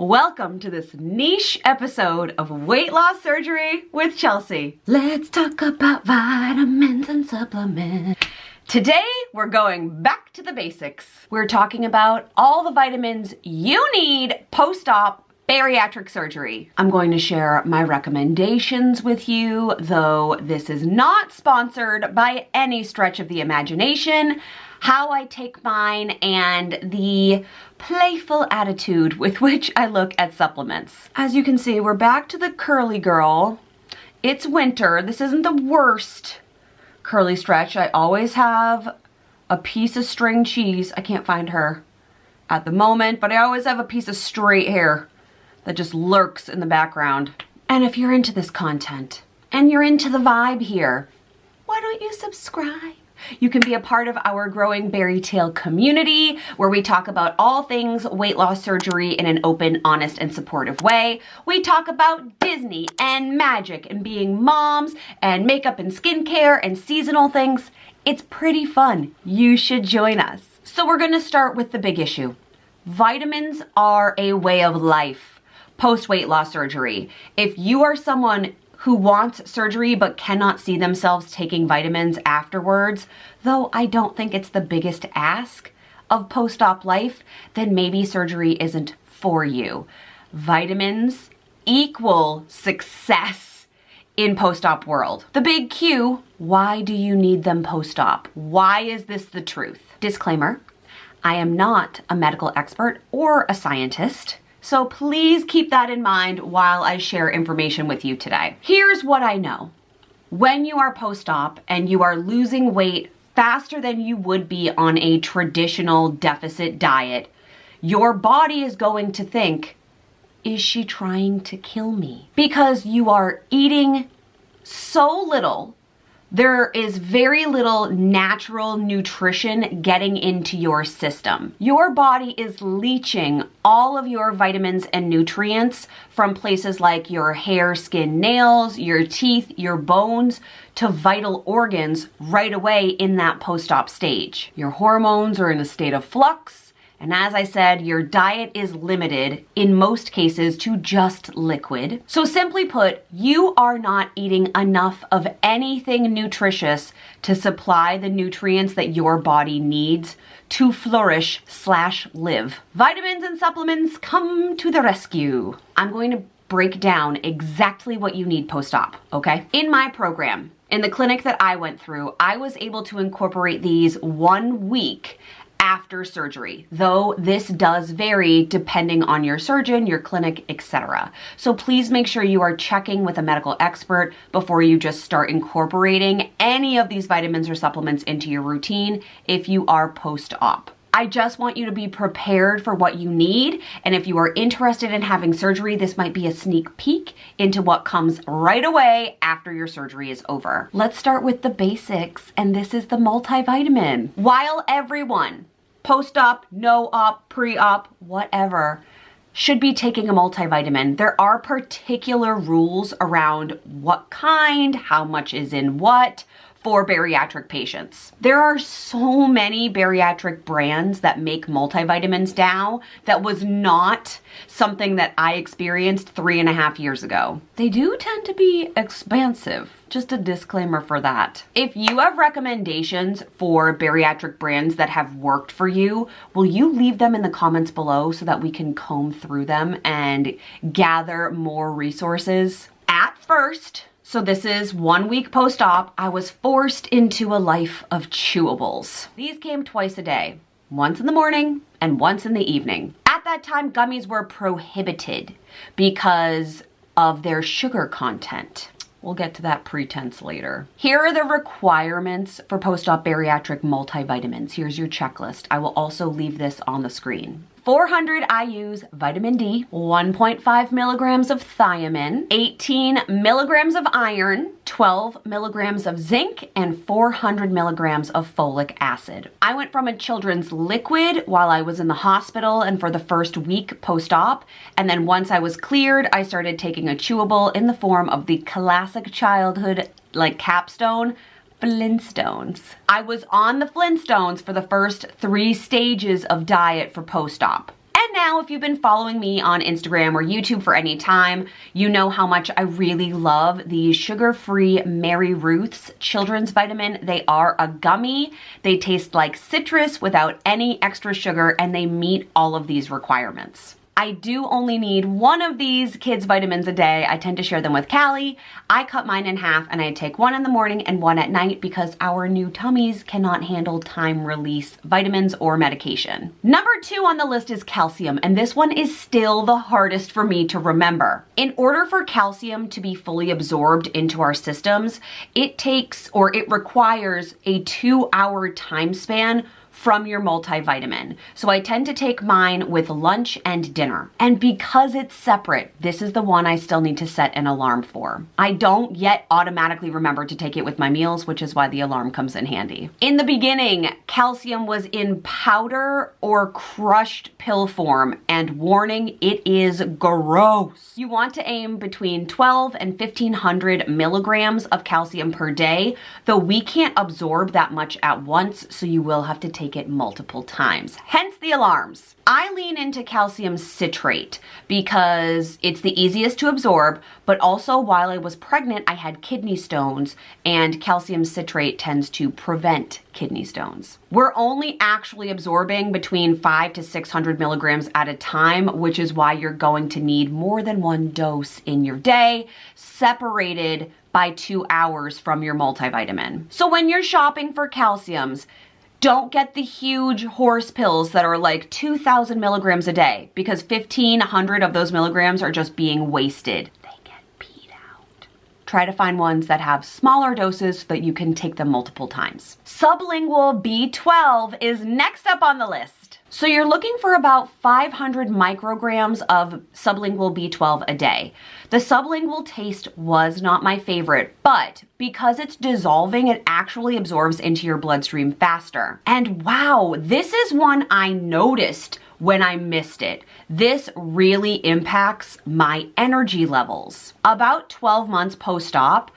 Welcome to this niche episode of Weight Loss Surgery with Chelsea. Let's talk about vitamins and supplements. Today, we're going back to the basics. We're talking about all the vitamins you need post-op bariatric surgery. I'm going to share my recommendations with you, though this is not sponsored by any stretch of the imagination, how I take mine, and the playful attitude with which I look at supplements. As you can see, we're back to the curly girl. It's winter. This isn't the worst curly stretch. I always have a piece of string cheese. I can't find her at the moment, but I always have a piece of straight hair that just lurks in the background. And if you're into this content and you're into the vibe here, why don't you subscribe? You can be a part of our growing Berry Tale community where we talk about all things weight loss surgery in an open, honest, and supportive way. We talk about Disney and magic and being moms and makeup and skincare and seasonal things. It's pretty fun. You should join us. So we're gonna start with the big issue. Vitamins are a way of life post-weight loss surgery. If you are someone who wants surgery but cannot see themselves taking vitamins afterwards, though I don't think it's the biggest ask of post-op life, then maybe surgery isn't for you. Vitamins equal success in post-op world. The big Q, why do you need them post-op? Why is this the truth? Disclaimer, I am not a medical expert or a scientist, so please keep that in mind while I share information with you today. Here's what I know. When you are post-op and you are losing weight faster than you would be on a traditional deficit diet, your body is going to think, is she trying to kill me? Because you are eating so little, there is very little natural nutrition getting into your system. Your body is leaching all of your vitamins and nutrients from places like your hair, skin, nails, your teeth, your bones, to vital organs right away in that post-op stage. Your hormones are in a state of flux. And as I said, your diet is limited, in most cases, to just liquid. So simply put, you are not eating enough of anything nutritious to supply the nutrients that your body needs to flourish/live. Vitamins and supplements come to the rescue. I'm going to break down exactly what you need post-op, okay? In my program, in the clinic that I went through, I was able to incorporate these 1 week after surgery, though this does vary depending on your surgeon, your clinic, etc. So please make sure you are checking with a medical expert before you just start incorporating any of these vitamins or supplements into your routine if you are post-op. I just want you to be prepared for what you need, and if you are interested in having surgery, this might be a sneak peek into what comes right away after your surgery is over. Let's start with the basics, and this is the multivitamin. While everyone, post-op, no-op, pre-op, whatever, should be taking a multivitamin, there are particular rules around what kind, how much is in what, for bariatric patients. There are so many bariatric brands that make multivitamins now that was not something that I experienced 3.5 years ago. They do tend to be expensive. Just a disclaimer for that. If you have recommendations for bariatric brands that have worked for you, will you leave them in the comments below so that we can comb through them and gather more resources? At first, so this is 1 week post-op, I was forced into a life of chewables. These came twice a day, once in the morning and once in the evening. At that time, gummies were prohibited because of their sugar content. We'll get to that pretense later. Here are the requirements for post-op bariatric multivitamins. Here's your checklist. I will also leave this on the screen. 400 IU's vitamin D, 1.5 milligrams of thiamine, 18 milligrams of iron, 12 milligrams of zinc, and 400 milligrams of folic acid. I went from a children's liquid while I was in the hospital and for the first week post-op, and then once I was cleared, I started taking a chewable in the form of the classic childhood, like capstone, Flintstones. I was on the Flintstones for the first 3 stages of diet for post-op. And now, if you've been following me on Instagram or YouTube for any time, you know how much I really love the sugar-free Mary Ruth's children's vitamin. They are a gummy. They taste like citrus without any extra sugar, and they meet all of these requirements. I do only need one of these kids' vitamins a day. I tend to share them with Callie. I cut mine in half and I take one in the morning and one at night because our new tummies cannot handle time-release vitamins or medication. Number 2 on the list is calcium, and this one is still the hardest for me to remember. In order for calcium to be fully absorbed into our systems, it requires a 2-hour time span from your multivitamin. So I tend to take mine with lunch and dinner. And because it's separate, this is the one I still need to set an alarm for. I don't yet automatically remember to take it with my meals, which is why the alarm comes in handy. In the beginning, calcium was in powder or crushed pill form, and warning, it is gross. You want to aim between 12 and 1500 milligrams of calcium per day, though we can't absorb that much at once, so you will have to take it multiple times, hence the alarms. I lean into calcium citrate because it's the easiest to absorb, but also while I was pregnant, I had kidney stones, and calcium citrate tends to prevent kidney stones. We're only actually absorbing between 500 to 600 milligrams at a time, which is why you're going to need more than one dose in your day, separated by 2 hours from your multivitamin. So when you're shopping for calciums, don't get the huge horse pills that are like 2,000 milligrams a day, because 1,500 of those milligrams are just being wasted. They get peed out. Try to find ones that have smaller doses so that you can take them multiple times. Sublingual B12 is next up on the list. So you're looking for about 500 micrograms of sublingual B12 a day. The sublingual taste was not my favorite, but because it's dissolving, it actually absorbs into your bloodstream faster. And wow, this is one I noticed when I missed it. This really impacts my energy levels. About 12 months post-op,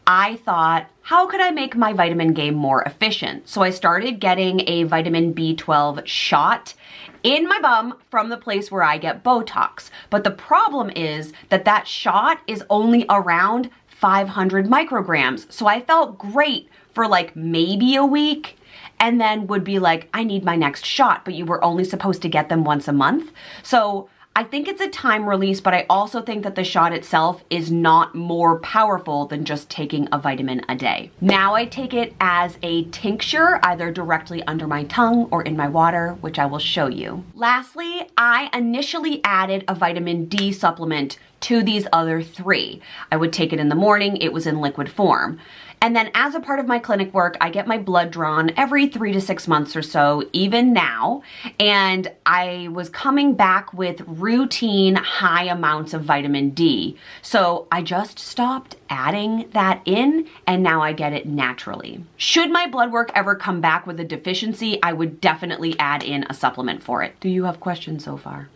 I thought, how could I make my vitamin game more efficient? So I started getting a vitamin B12 shot in my bum from the place where I get Botox. But the problem is that that shot is only around 500 micrograms. So I felt great for like maybe a week, and then would be like, I need my next shot, but you were only supposed to get them once a month. So I think it's a time release, but I also think that the shot itself is not more powerful than just taking a vitamin a day. Now I take it as a tincture, either directly under my tongue or in my water, which I will show you. Lastly, I initially added a vitamin D supplement to these other 3. I would take it in the morning, it was in liquid form. And then as a part of my clinic work, I get my blood drawn every 3 to 6 months or so, even now. And I was coming back with routine high amounts of vitamin D. So I just stopped adding that in, and now I get it naturally. Should my blood work ever come back with a deficiency, I would definitely add in a supplement for it. Do you have questions so far?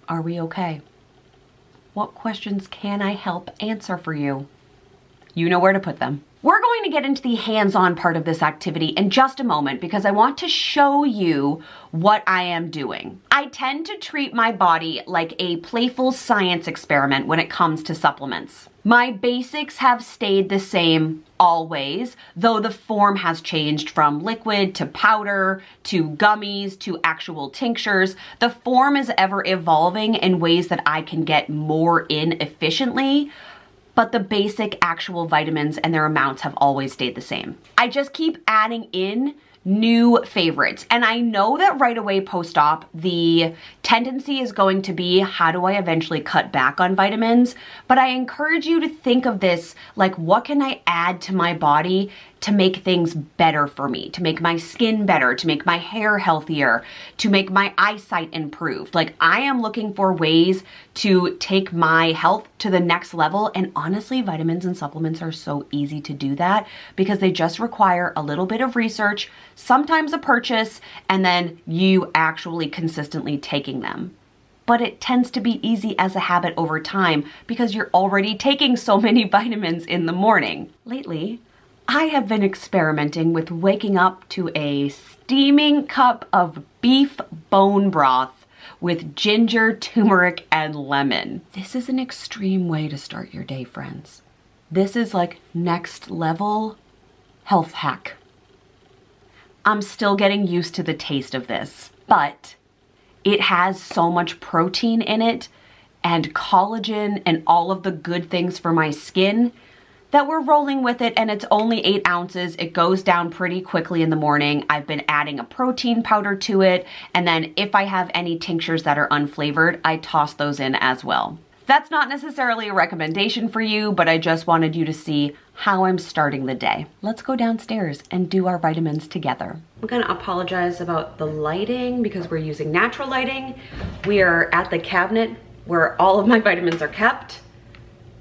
Are we okay? What questions can I help answer for you? You know where to put them. We're going to get into the hands-on part of this activity in just a moment because I want to show you what I am doing. I tend to treat my body like a playful science experiment when it comes to supplements. My basics have stayed the same always, though the form has changed from liquid to powder to gummies to actual tinctures. The form is ever evolving in ways that I can get more in efficiently, but the basic actual vitamins and their amounts have always stayed the same. I just keep adding in new favorites. And I know that right away post-op, the tendency is going to be, how do I eventually cut back on vitamins? But I encourage you to think of this like, what can I add to my body to make things better for me, to make my skin better, to make my hair healthier, to make my eyesight improved. Like, I am looking for ways to take my health to the next level. And honestly, vitamins and supplements are so easy to do that because they just require a little bit of research, sometimes a purchase, and then you actually consistently taking them. But it tends to be easy as a habit over time because you're already taking so many vitamins in the morning. Lately, I have been experimenting with waking up to a steaming cup of beef bone broth with ginger, turmeric, and lemon. This is an extreme way to start your day, friends. This is like next level health hack. I'm still getting used to the taste of this, but it has so much protein in it and collagen and all of the good things for my skin that we're rolling with it, and it's only 8 ounces. It goes down pretty quickly in the morning. I've been adding a protein powder to it, and then if I have any tinctures that are unflavored, I toss those in as well. That's not necessarily a recommendation for you, but I just wanted you to see how I'm starting the day. Let's go downstairs and do our vitamins together. I'm gonna apologize about the lighting because we're using natural lighting. We are at the cabinet where all of my vitamins are kept.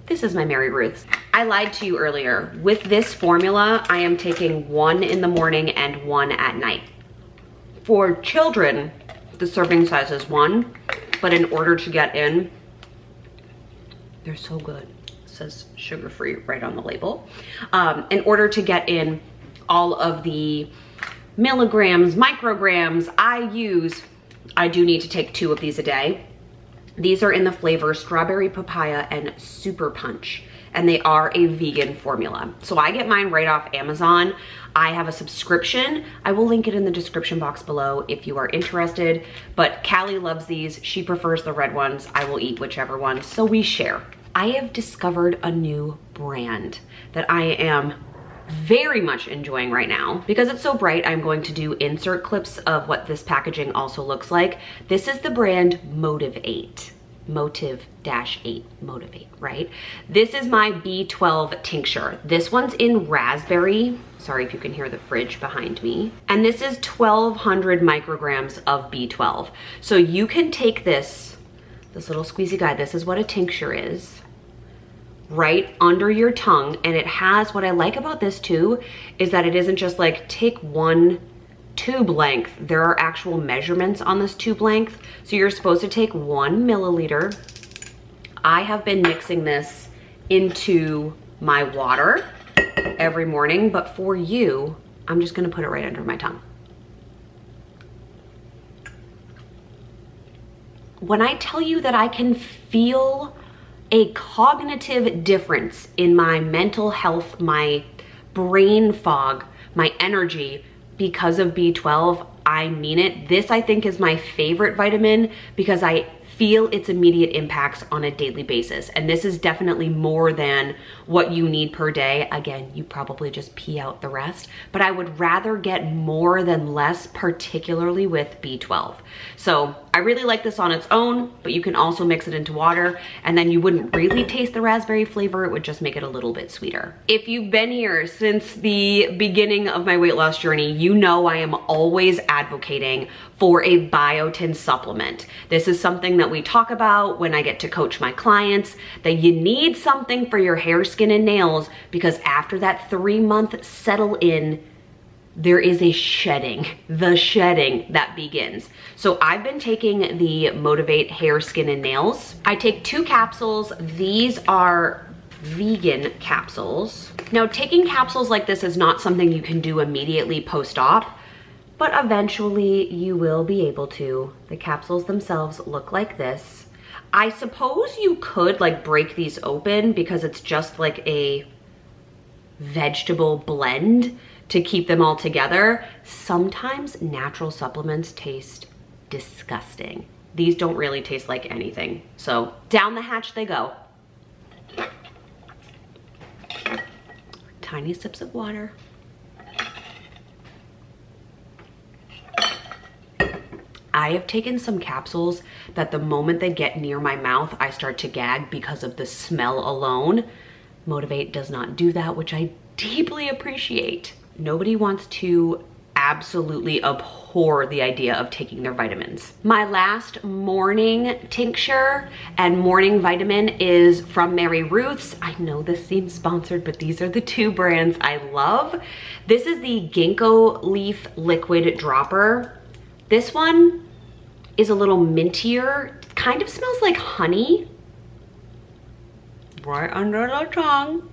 This is my Mary Ruth's. I lied to you earlier. With this formula, I am taking 1 in the morning and 1 at night. For children, the serving size is 1, but in order to get in, they're so good. It says sugar-free right on the label. In order to get in all of the milligrams, micrograms I do need to take 2 of these a day. These are in the flavor strawberry papaya and super punch, and they are a vegan formula. So I get mine right off Amazon. I have a subscription. I will link it in the description box below if you are interested, but Callie loves these. She prefers the red ones. I will eat whichever one, so we share. I have discovered a new brand that I am very much enjoying right now. Because it's so bright, I'm going to do insert clips of what this packaging also looks like. This is the brand Motivate. Motive-8, Motivate, right? This is my B12 tincture. This one's in raspberry. Sorry if you can hear the fridge behind me. And this is 1,200 micrograms of B12. So you can take this little squeezy guy, this is what a tincture is, right under your tongue, and it has, what I like about this too, is that it isn't just like take 1 tube length. There are actual measurements on this tube length. So you're supposed to take 1 milliliter. I have been mixing this into my water every morning, but for you, I'm just gonna put it right under my tongue. When I tell you that I can feel a cognitive difference in my mental health, my brain fog, my energy because of B12, I mean it. This, I think, is my favorite vitamin because I feel its immediate impacts on a daily basis. And this is definitely more than what you need per day. Again, you probably just pee out the rest, but I would rather get more than less, particularly with B12. So I really like this on its own, but you can also mix it into water, and then you wouldn't really taste the raspberry flavor. It would just make it a little bit sweeter. If you've been here since the beginning of my weight loss journey, you know I am always advocating for a biotin supplement. This is something that we talk about when I get to coach my clients, that you need something for your hair, skin, and nails, because after that 3-month settle in, there is a shedding, the shedding that begins. So I've been taking the Motivate Hair, Skin, and Nails. I take 2 capsules. These are vegan capsules. Now, taking capsules like this is not something you can do immediately post-op, but eventually you will be able to. The capsules themselves look like this. I suppose you could like break these open because it's just like a vegetable blend to keep them all together. Sometimes natural supplements taste disgusting. These don't really taste like anything. So down the hatch they go. Tiny sips of water. I have taken some capsules that the moment they get near my mouth, I start to gag because of the smell alone. Motivate does not do that, which I deeply appreciate. Nobody wants to absolutely abhor the idea of taking their vitamins. My last morning tincture and morning vitamin is from Mary Ruth's. I know this seems sponsored, but these are the 2 brands I love. This is the Ginkgo Leaf Liquid Dropper. This one is a little mintier. Kind of smells like honey. Right under the tongue.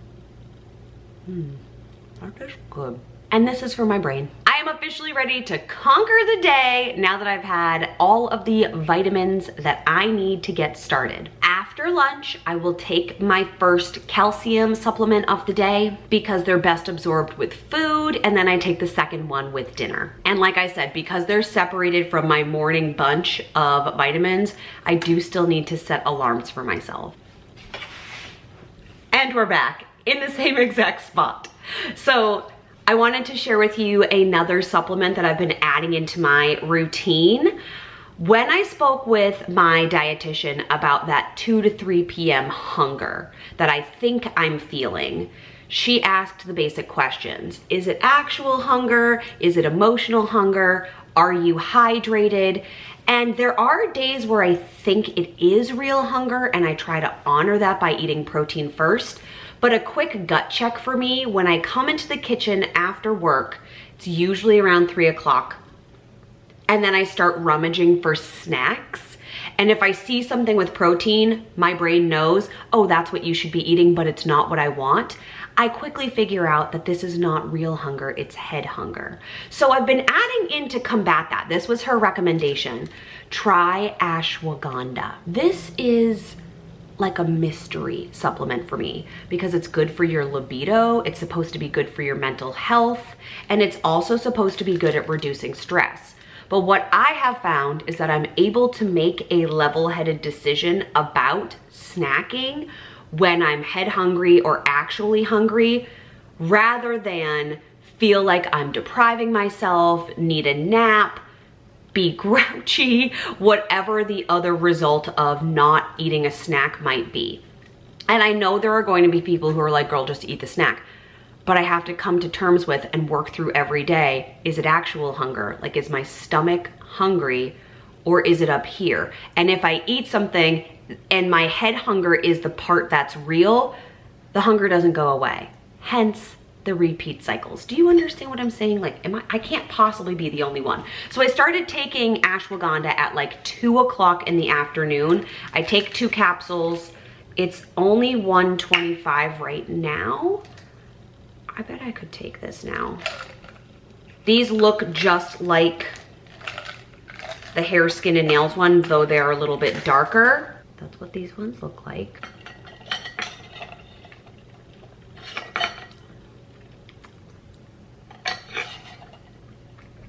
That is good. And this is for my brain. I am officially ready to conquer the day now that I've had all of the vitamins that I need to get started. After lunch, I will take my first calcium supplement of the day because they're best absorbed with food, and then I take the second one with dinner. And like I said, because they're separated from my morning bunch of vitamins, I do still need to set alarms for myself. And we're back in the same exact spot. So I wanted to share with you another supplement that I've been adding into my routine. When I spoke with my dietitian about that 2 to 3 p.m. hunger that I think I'm feeling, she asked the basic questions. Is it actual hunger? Is it emotional hunger? Are you hydrated? And there are days where I think it is real hunger, and I try to honor that by eating protein first. But a quick gut check for me, when I come into the kitchen after work, it's usually around 3 o'clock, and then I start rummaging for snacks. And if I see something with protein, my brain knows, oh, that's what you should be eating, but it's not what I want. I quickly figure out that this is not real hunger, it's head hunger. So I've been adding in to combat that. This was her recommendation. Try ashwagandha. This is like a mystery supplement for me because it's good for your libido, it's supposed to be good for your mental health, and it's also supposed to be good at reducing stress. But what I have found is that I'm able to make a level-headed decision about snacking when I'm head hungry or actually hungry, rather than feel like I'm depriving myself, need a nap, be grouchy, whatever the other result of not eating a snack might be. And I know there are going to be people who are like, girl, just eat the snack. But I have to come to terms with and work through every day. Is it actual hunger? Like, is my stomach hungry, or is it up here? And if I eat something and my head hunger is the part that's real, the hunger doesn't go away. Hence the repeat cycles. Do you understand what I'm saying? Like, I can't possibly be the only one. So I started taking ashwagandha at like 2 o'clock in the afternoon. I take 2 capsules. It's only $1.25 right now. I bet I could take this now. These look just like the hair, skin, and nails one, though they're a little bit darker. That's what these ones look like.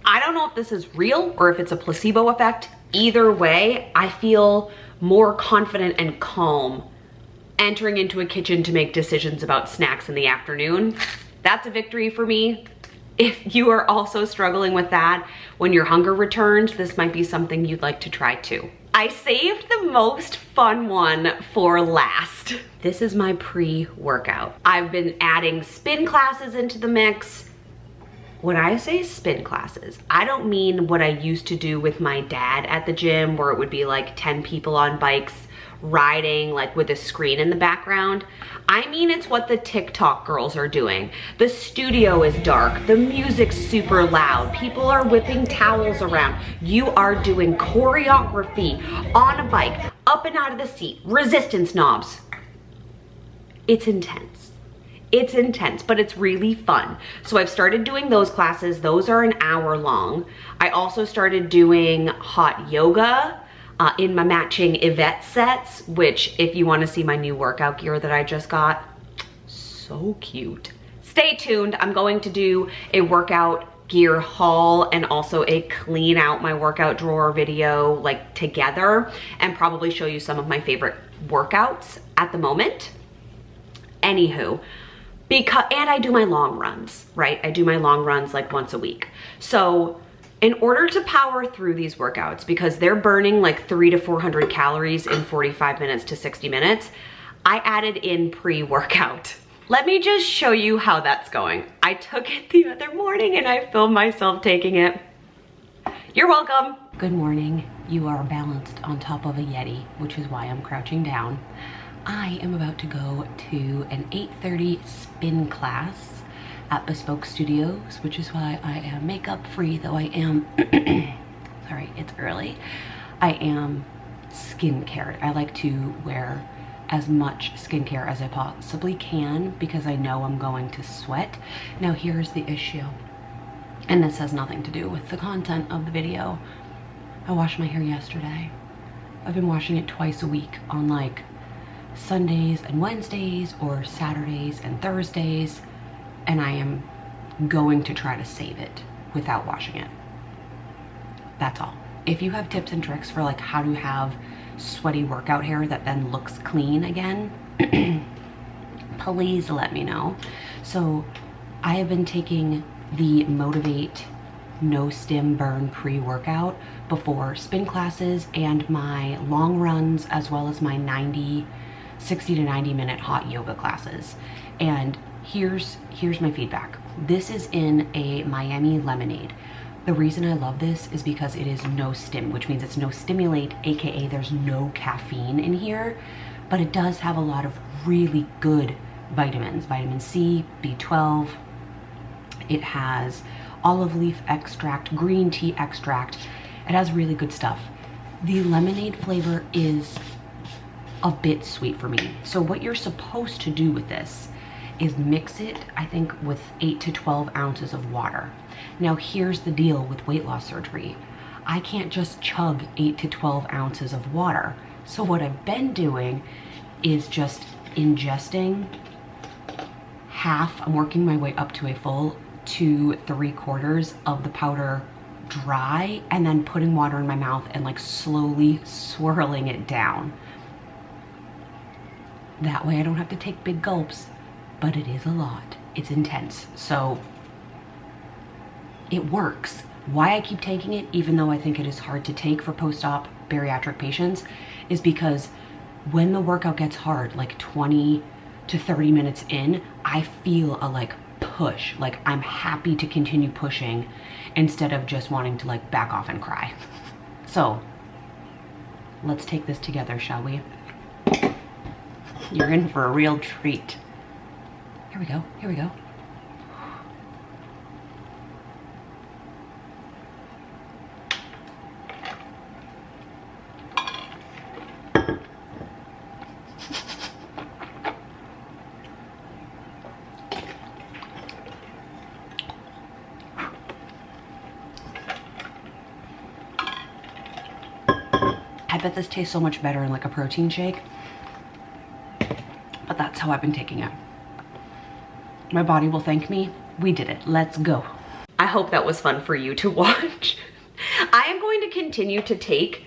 I don't know if this is real or if it's a placebo effect. Either way, I feel more confident and calm entering into a kitchen to make decisions about snacks in the afternoon. That's a victory for me. If you are also struggling with that, when your hunger returns, this might be something you'd like to try too. I saved the most fun one for last. This is my pre-workout. I've been adding spin classes into the mix. When I say spin classes, I don't mean what I used to do with my dad at the gym, where it would be like 10 people on bikes riding, like with a screen in the background. I mean, it's what the TikTok girls are doing. The studio is dark, the music's super loud, people are whipping towels around. You are doing choreography on a bike, up and out of the seat, resistance knobs. It's intense. It's intense, but it's really fun. So I've started doing those classes. Those are an hour long. I also started doing hot yoga in my matching Yvette sets, which, if you want to see my new workout gear that I just got, so cute. Stay tuned. I'm going to do a workout gear haul and also a clean out my workout drawer video, like, together, and probably show you some of my favorite workouts at the moment. Anywho, and I do my long runs, right? I do my long runs like once a week. So in order to power through these workouts, because they're burning like 300 to 400 calories in 45 minutes to 60 minutes, I added in pre-workout. Let me just show you how that's going. I took it the other morning and I filmed myself taking it. You're welcome. Good morning. You are balanced on top of a Yeti, which is why I'm crouching down. I am about to go to an 8:30 spin class at Bespoke Studios, which is why I am makeup free, though I am, sorry, it's early. I am skincare. I like to wear as much skincare as I possibly can because I know I'm going to sweat. Now here's the issue. And this has nothing to do with the content of the video. I washed my hair yesterday. I've been washing it twice a week on like Sundays and Wednesdays or Saturdays and Thursdays, and I am going to try to save it without washing it. That's all. If you have tips and tricks for like how to have sweaty workout hair that then looks clean again, please let me know. So I have been taking the Motivate No Stim Burn pre-workout before spin classes and my long runs, as well as my 60 to 90 minute hot yoga classes. And here's my feedback. This is in a Miami lemonade. The reason I love this is because it is no stim, which means it's no stimulate, aka there's no caffeine in here, but it does have a lot of really good vitamins. Vitamin C, B12, it has olive leaf extract, green tea extract. It has really good stuff. The lemonade flavor is a bit sweet for me. So what you're supposed to do with this is mix it, I think, with 8 to 12 ounces of water. Now here's the deal with weight loss surgery. I can't just chug 8 to 12 ounces of water. So what I've been doing is just ingesting half, I'm working my way up to a full 2 3/4 of the powder dry, and then putting water in my mouth and like slowly swirling it down. That way I don't have to take big gulps, but it is a lot. It's intense. So it works. Why I keep taking it, even though I think it is hard to take for post-op bariatric patients, is because when the workout gets hard, like 20 to 30 minutes in, I feel a like push, like I'm happy to continue pushing instead of just wanting to like back off and cry. So let's take this together, shall we? You're in for a real treat. Here we go, here we go. I bet this tastes so much better in like a protein shake, but that's how I've been taking it. My body will thank me. We did it. Let's go. I hope that was fun for you to watch. I am going to continue to take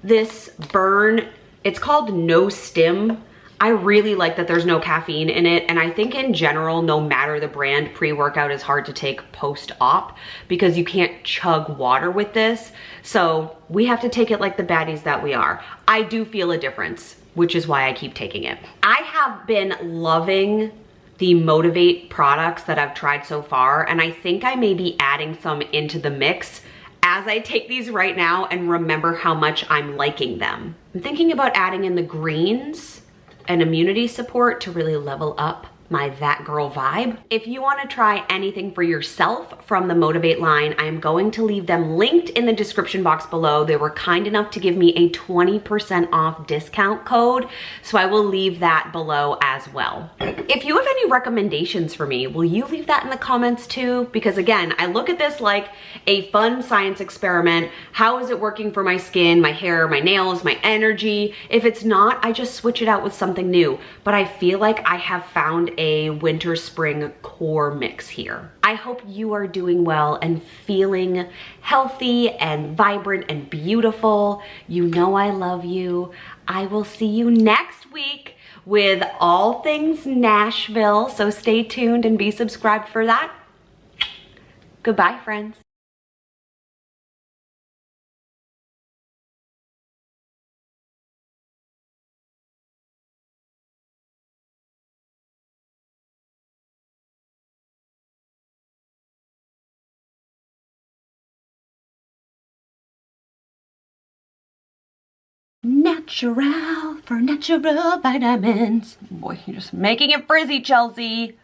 this burn. It's called No Stim. I really like that there's no caffeine in it, and I think in general, no matter the brand, pre-workout is hard to take post-op because you can't chug water with this. So we have to take it like the baddies that we are. I do feel a difference, which is why I keep taking it. I have been loving the Motivate products that I've tried so far, and I think I may be adding some into the mix as I take these right now and remember how much I'm liking them. I'm thinking about adding in the greens and immunity support to really level up my that girl vibe. If you want to try anything for yourself from the Motivate line, I am going to leave them linked in the description box below. They were kind enough to give me a 20% off discount code, so I will leave that below as well. If you have any recommendations for me, will you leave that in the comments too? Because again, I look at this like a fun science experiment. How is it working for my skin, my hair, my nails, my energy? If it's not, I just switch it out with something new. But I feel like I have found a winter spring core mix here. I hope you are doing well and feeling healthy and vibrant and beautiful. You know I love you. I will see you next week with all things Nashville, so stay tuned and be subscribed for that. Goodbye, friends. Natural for natural vitamins. Boy, you're just making it frizzy, Chelsea.